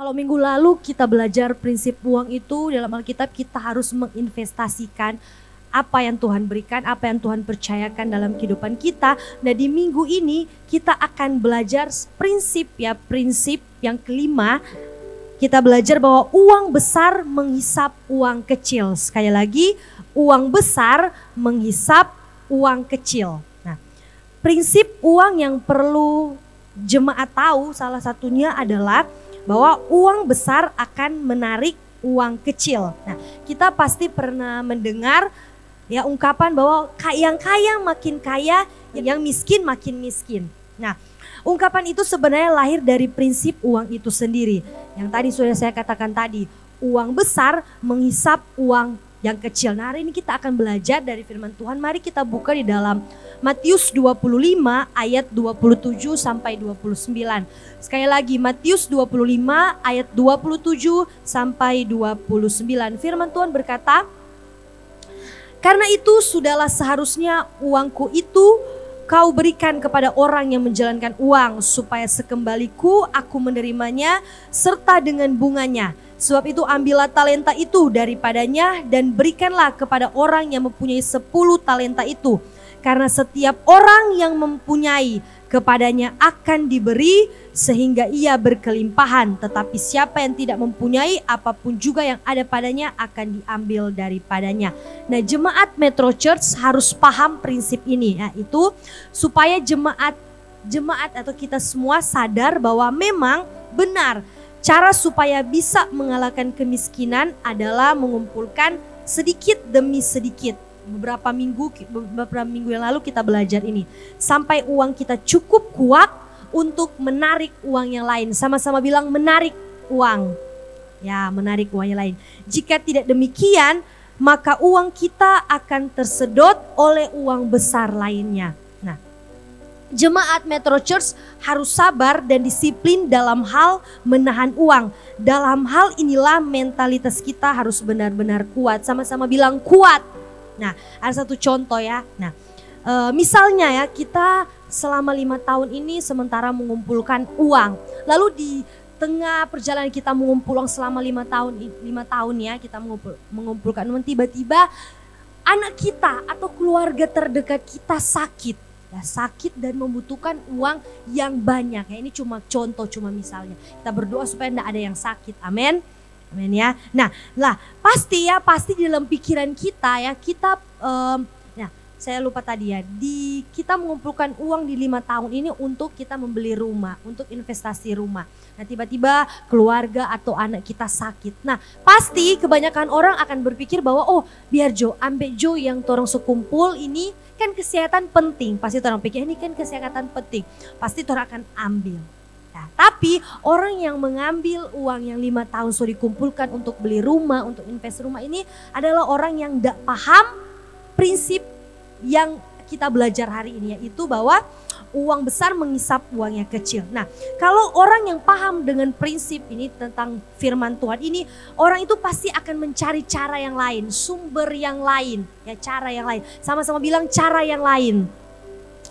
Kalau minggu lalu kita belajar prinsip uang itu dalam Alkitab kita harus menginvestasikan apa yang Tuhan berikan, apa yang Tuhan percayakan dalam kehidupan kita. Nah di minggu ini kita akan belajar prinsip yang kelima. Kita belajar bahwa uang besar menghisap uang kecil. Sekali lagi, uang besar menghisap uang kecil. Nah, prinsip uang yang perlu jemaat tahu salah satunya adalah bahwa uang besar akan menarik uang kecil. Nah, kita pasti pernah mendengar ya ungkapan bahwa yang kaya makin kaya, yang miskin makin miskin. Nah, ungkapan itu sebenarnya lahir dari prinsip uang itu sendiri. Yang tadi sudah saya katakan tadi, uang besar menghisap uang yang kecil. Nah, hari ini kita akan belajar dari firman Tuhan. Mari kita buka di dalam Matius 25 ayat 27 sampai 29. Sekali lagi Matius 25 ayat 27 sampai 29. Firman Tuhan berkata, "Karena itu sudahlah seharusnya uangku itu kau berikan kepada orang yang menjalankan uang, supaya sekembaliku aku menerimanya serta dengan bunganya. Sebab itu ambillah talenta itu daripadanya dan berikanlah kepada orang yang mempunyai 10 talenta itu. Karena setiap orang yang mempunyai kepadanya akan diberi sehingga ia berkelimpahan. Tetapi siapa yang tidak mempunyai, apapun juga yang ada padanya akan diambil daripadanya." Nah, jemaat Metro Church harus paham prinsip ini, yaitu supaya jemaat atau kita semua sadar bahwa memang benar cara supaya bisa mengalahkan kemiskinan adalah mengumpulkan sedikit demi sedikit. Beberapa minggu yang lalu kita belajar ini. Sampai uang kita cukup kuat untuk menarik uang yang lain. Sama-sama bilang menarik uang. Ya, menarik uang yang lain. Jika tidak demikian, maka uang kita akan tersedot oleh uang besar lainnya. Nah, jemaat Metro Church harus sabar dan disiplin dalam hal menahan uang. Dalam hal inilah mentalitas kita harus benar-benar kuat. Sama-sama bilang kuat. Nah, ada satu contoh ya. Nah, misalnya ya kita selama 5 tahun ini sementara mengumpulkan uang. Lalu di tengah perjalanan kita mengumpul uang selama 5 tahun ya kita mengumpulkan uang, tiba-tiba anak kita atau keluarga terdekat kita sakit. Ya, sakit dan membutuhkan uang yang banyak. Ya, ini cuma contoh, cuma misalnya. Kita berdoa supaya tidak ada yang sakit. Amin. Amin ya. Nah, pasti di dalam pikiran kita ya saya lupa tadi ya. Kita mengumpulkan uang di 5 tahun ini untuk kita membeli rumah, untuk investasi rumah. Nah, tiba-tiba keluarga atau anak kita sakit. Nah, pasti kebanyakan orang akan berpikir bahwa biar ambil yang torong sekumpul ini kan kesehatan penting. Pasti orang pikir ini kan kesehatan penting. Pasti orang akan ambil. Nah, tapi orang yang mengambil uang yang 5 tahun sudah dikumpulkan untuk beli rumah, untuk invest rumah ini adalah orang yang tidak paham prinsip yang kita belajar hari ini, yaitu bahwa uang besar menghisap uang yang kecil. Nah, kalau orang yang paham dengan prinsip ini tentang firman Tuhan ini, orang itu pasti akan mencari cara yang lain, sumber yang lain, ya cara yang lain. Sama-sama bilang cara yang lain.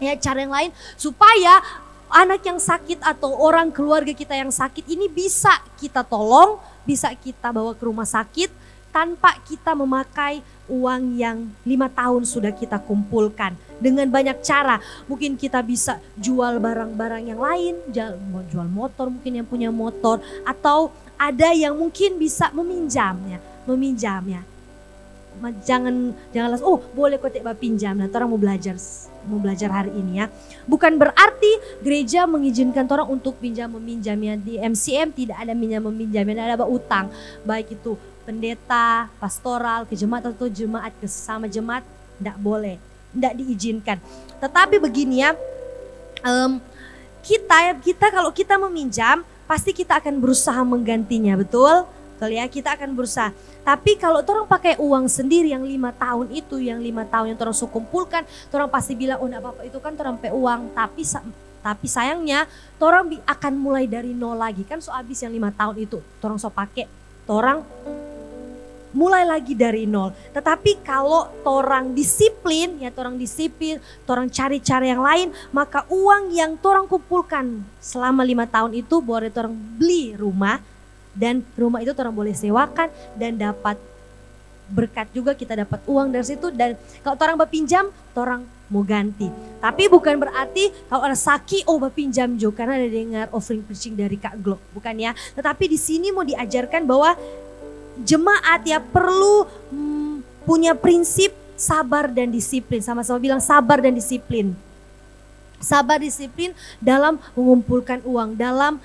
Ya, cara yang lain supaya anak yang sakit atau orang keluarga kita yang sakit ini bisa kita tolong, bisa kita bawa ke rumah sakit tanpa kita memakai uang yang 5 tahun sudah kita kumpulkan. Dengan banyak cara, mungkin kita bisa jual barang-barang yang lain, jual motor mungkin yang punya motor, atau ada yang mungkin bisa meminjamnya. Jangan boleh kau tidak pinjam. Nah, orang mau belajar hari ini ya. Bukan berarti gereja mengizinkan orang untuk meminjamnya. Di MCM tidak ada meminjam, tidak ada utang. Baik itu pendeta, pastoral, ke jemaat atau jemaat ke sesama jemaat, tidak boleh, tidak diizinkan. Tetapi begini ya, kita kalau kita meminjam pasti kita akan berusaha menggantinya, betul? Ya, kita akan berusaha. Tapi kalau orang pakai uang sendiri yang 5 tahun itu, yang 5 tahun yang orang kumpulkan, orang pasti bilang, enggak apa-apa itu kan orang pakai uang. Tapi sayangnya, orang akan mulai dari nol lagi. Kan habis yang 5 tahun itu, orang pakai, orang mulai lagi dari nol. Tetapi kalau orang disiplin, orang cari cara yang lain, maka uang yang orang kumpulkan selama 5 tahun itu boleh orang beli rumah, Dan rumah itu orang boleh sewakan dan dapat berkat juga, kita dapat uang dari situ. Dan kalau orang berpinjam, orang mau ganti. Tapi bukan berarti kalau ada sakit, berpinjam juga karena ada dengar offering preaching dari Kak Glo, bukan ya. Tetapi di sini mau diajarkan bahwa jemaat ya perlu punya prinsip sabar dan disiplin. Sama-sama bilang sabar dan disiplin. Sabar disiplin dalam mengumpulkan uang, dalam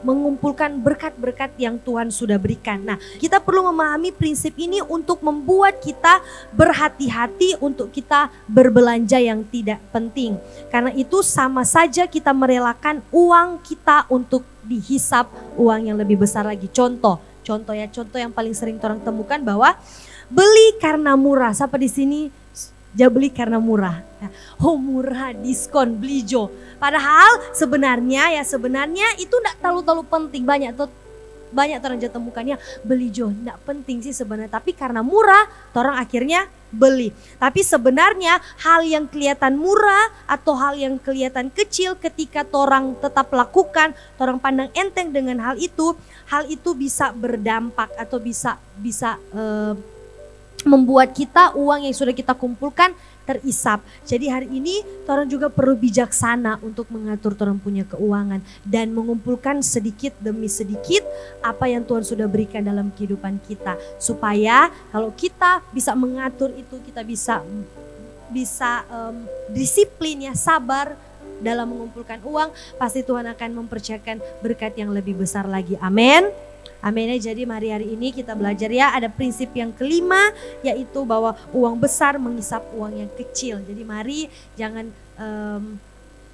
mengumpulkan berkat-berkat yang Tuhan sudah berikan. Nah, kita perlu memahami prinsip ini untuk membuat kita berhati-hati untuk kita berbelanja yang tidak penting. Karena itu sama saja kita merelakan uang kita untuk dihisap uang yang lebih besar lagi. Contoh yang paling sering orang temukan bahwa beli karena murah. Siapa di sini beli karena murah? Murah, diskon, beli jo. Padahal sebenarnya itu enggak terlalu penting. Banyak orang temukannya beli jo, enggak penting sih sebenarnya. Tapi karena murah, orang akhirnya beli. Tapi sebenarnya hal yang kelihatan murah atau hal yang kelihatan kecil ketika orang tetap lakukan, orang pandang enteng dengan hal itu bisa berdampak atau bisa membuat kita uang yang sudah kita kumpulkan terisap. Jadi hari ini orang juga perlu bijaksana untuk mengatur orang punya keuangan dan mengumpulkan sedikit demi sedikit apa yang Tuhan sudah berikan dalam kehidupan kita, supaya kalau kita bisa mengatur itu, kita bisa disiplin ya, sabar dalam mengumpulkan uang, pasti Tuhan akan mempercayakan berkat yang lebih besar lagi. Amin. Amin ya. Jadi mari hari ini kita belajar ya, ada prinsip yang kelima, yaitu bahwa uang besar menghisap uang yang kecil. Jadi mari jangan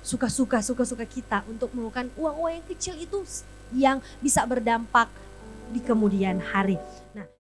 suka-suka kita untuk melakukan uang yang kecil itu yang bisa berdampak di kemudian hari. Nah,